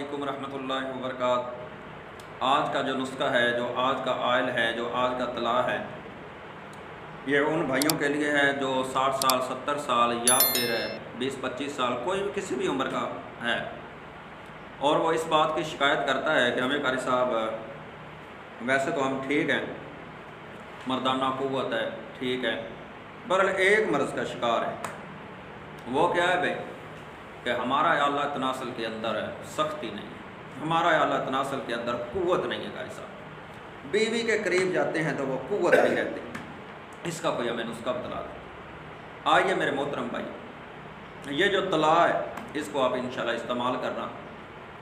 अस्सलामुअलैकुम रहमतुल्लाहि व बरकातहू। आज का जो नुस्खा है, जो आज का आयल है, जो आज का तला है, ये उन भाइयों के लिए है जो 60 साल 70 साल या फिर 20-25 साल, कोई भी किसी भी उम्र का है, और वो इस बात की शिकायत करता है कि हमें कारी साहब वैसे तो हम ठीक हैं, मर्दाना क़ुव्वत है, ठीक है, बहरहाल एक मर्ज़ का शिकार है। वो क्या है भाई कि हमारा आला तनासल के अंदर सख्ती नहीं है, हमारा आला तनासल के अंदर क़ुव्वत नहीं है। कारी साहब बीवी के करीब जाते हैं तो वो क़ुव्वत नहीं रहती। इसका कोई हमें नुस्खा बतला दे। आइए मेरे मोहतरम भाई, ये जो तला है इसको आप इंशाल्लाह इस्तेमाल करना,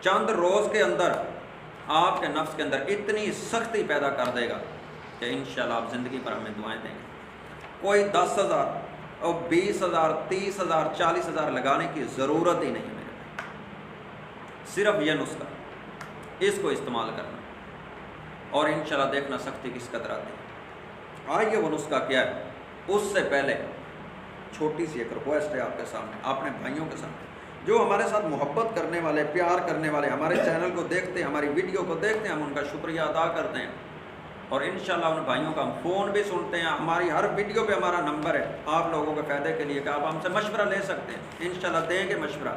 चंद रोज़ के अंदर आपके नफ्स के अंदर इतनी सख्ती पैदा कर देगा कि इंशाल्लाह आप ज़िंदगी पर हमें दुआएं देंगे। कोई 10,000 और 20,000 30,000 40,000 लगाने की ज़रूरत ही नहीं है मेरे भाई। सिर्फ यह नुस्खा, इसको इस्तेमाल करना और इंशाल्लाह देखना सख्ती किस कदर आती है। आइए वो नुस्खा क्या है, उससे पहले छोटी सी एक रिक्वेस्ट है आपके सामने, अपने भाइयों के सामने जो हमारे साथ मोहब्बत करने वाले, प्यार करने वाले, हमारे चैनल को देखते हैं, हमारी वीडियो को देखते हैं, हम उनका शुक्रिया अदा करते हैं और इंशाल्लाह उन भाइयों का हम फ़ोन भी सुनते हैं। हमारी हर वीडियो पे हमारा नंबर है आप लोगों के फ़ायदे के लिए कि आप हमसे मशवरा ले सकते हैं, इंशाल्लाह देंगे मशवरा।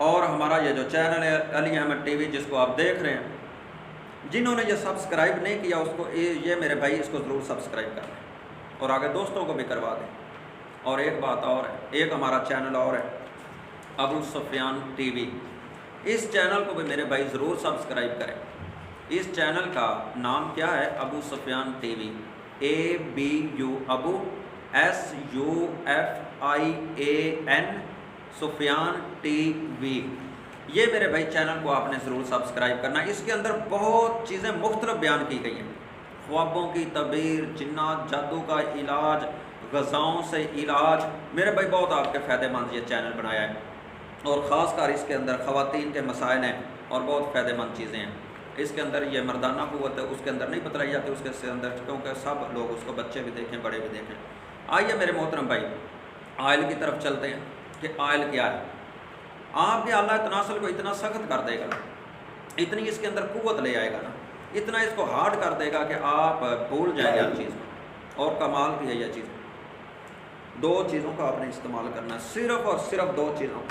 और हमारा ये जो चैनल है अली अहमद टीवी, जिसको आप देख रहे हैं, जिन्होंने ये सब्सक्राइब नहीं किया उसको ये मेरे भाई इसको ज़रूर सब्सक्राइब कर लें और आगे दोस्तों को भी करवा दें। और एक बात और है, एक हमारा चैनल और है अबू सुफियान टीवी, इस चैनल को भी मेरे भाई ज़रूर सब्सक्राइब करें। इस चैनल का नाम क्या है? Abu Sufian TV, ABU Abu SUFIAN Sufian TV. ये मेरे भाई चैनल को आपने ज़रूर सब्सक्राइब करना। इसके अंदर बहुत चीज़ें मुख्तलिफ बयान की गई हैं, ख्वाबों की तबीर, जिन्नात, जादू का इलाज, ग़ज़ाओं से इलाज। मेरे भाई बहुत आपके फ़ायदेमंद ये चैनल बनाया है और ख़ासकर इसके अंदर ख़वातीन के मसाइल हैं और बहुत फ़ायदेमंद चीज़ें हैं। इसके अंदर ये मर्दाना क़ुव्वत है, उसके अंदर नहीं बतलाई जाती उसके अंदर, क्योंकि सब लोग उसको बच्चे भी देखें, बड़े भी देखें। आइए मेरे मोहतरम भाई आयल की तरफ चलते हैं कि आयल क्या है। आपके आला तनासल को इतना सख्त कर देगा, इतनी इसके अंदर क़ुव्वत ले आएगा ना, इतना इसको हार्ड कर देगा कि आप भूल जाएंगे हर चीज़ को। और कमाल की है यह चीज़, दो चीज़ों का आपने इस्तेमाल करना, सिर्फ और सिर्फ दो चीज़ों।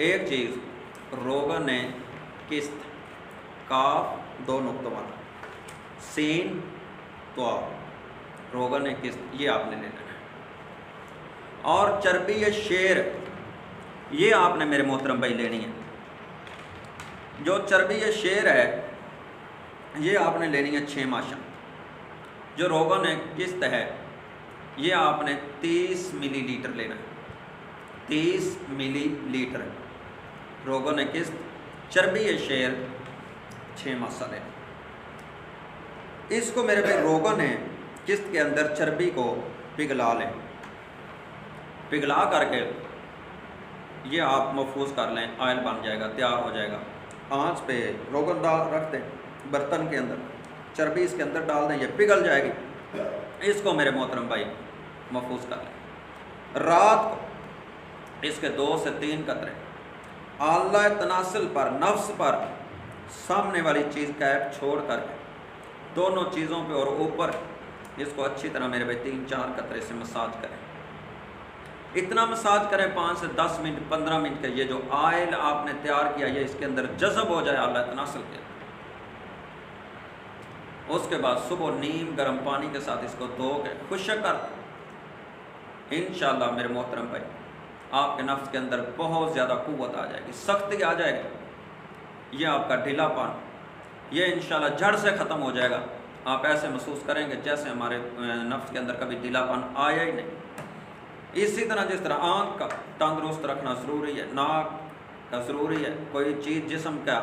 एक चीज़ रोगन किस्त, काफ दो नुक्तों वाला, सीन तो रोगन किस्त, ये आपने ले लेना है। और चर्बी शेर, ये आपने मेरे मोहतरम भाई लेनी है। जो चर्बी शेर है ये आपने लेनी है 6 माशा। जो रोगन किस्त है ये आपने 30 मिलीलीटर लेना है, 30 मिलीलीटर रोगन किस्त, चर्बी शेर 6 मासा लेना। इसको मेरे भाई रोगन किस्त के अंदर चर्बी को पिघला लें, पिघला करके ये आप महफूज कर लें, आयल बन जाएगा, तैयार हो जाएगा। आंच पे रोगन डाल रख दें बर्तन के अंदर, चर्बी इसके अंदर डाल दें, ये पिघल जाएगी। इसको मेरे मोहतरम भाई महफूज कर लें। रात को इसके 2 से 3 कतरे आला तनासल पर, नफ्स पर, सामने वाली चीज़ कैप छोड़ कर दोनों चीज़ों पे और ऊपर इसको अच्छी तरह मेरे भाई 3-4 कतरे से मसाज करें। इतना मसाज करें 5 से 10 मिनट 15 मिनट का, ये जो आयल आपने तैयार किया ये इसके अंदर जज़ब हो जाए आला तनासल के। उसके बाद सुबह नीम गर्म पानी के साथ इसको धो के खुश्क कर, इंशाल्लाह मेरे मोहतरम भाई आपके नफ्स के अंदर बहुत ज़्यादा क़ुव्वत आ जाएगी, सख्ती आ जाएगी। ये आपका ढीलापन ये इंशाल्लाह जड़ से ख़त्म हो जाएगा। आप ऐसे महसूस करेंगे जैसे हमारे नफ्स के अंदर कभी ढीलापन आया ही नहीं। इसी तरह जिस तरह आँख का तंदुरुस्त रखना ज़रूरी है, नाक का ज़रूरी है, कोई चीज़ जिस्म का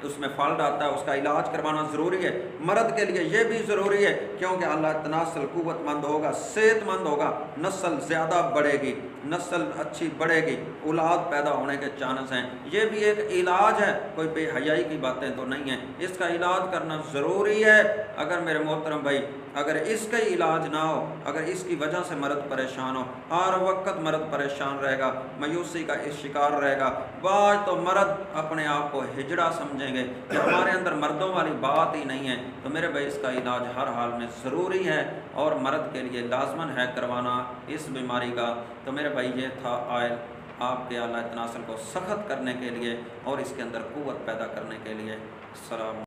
उसमें फल्ट आता है उसका इलाज करवाना ज़रूरी है। मर्द के लिए ये भी ज़रूरी है, क्योंकि अल्लाह तनासल क़ुव्वतमंद होगा, सेहतमंद होगा, नस्ल ज़्यादा बढ़ेगी। नस्ल अच्छी बढ़ेगी, औलाद पैदा होने के चांस हैं। ये भी एक इलाज है, कोई बेहयाई की बातें तो नहीं है। इसका इलाज करना ज़रूरी है। अगर मेरे मोहतरम भाई, अगर इसका इलाज ना हो, अगर इसकी वजह से मर्द परेशान हो, हर वक्त मर्द परेशान रहेगा, मायूसी का इस शिकार रहेगा, बाज तो मर्द अपने आप को हिजड़ा समझेंगे कि हमारे अंदर मर्दों वाली बात ही नहीं है। तो मेरे भाई इसका इलाज हर हाल में ज़रूरी है और मर्द के लिए लाजमन है करवाना इस बीमारी का। तो मेरे भाई ये था आयल आपके आला तनासल को सख्त करने के लिए और इसके अंदर क़ुव्वत पैदा करने के लिए। सलाम।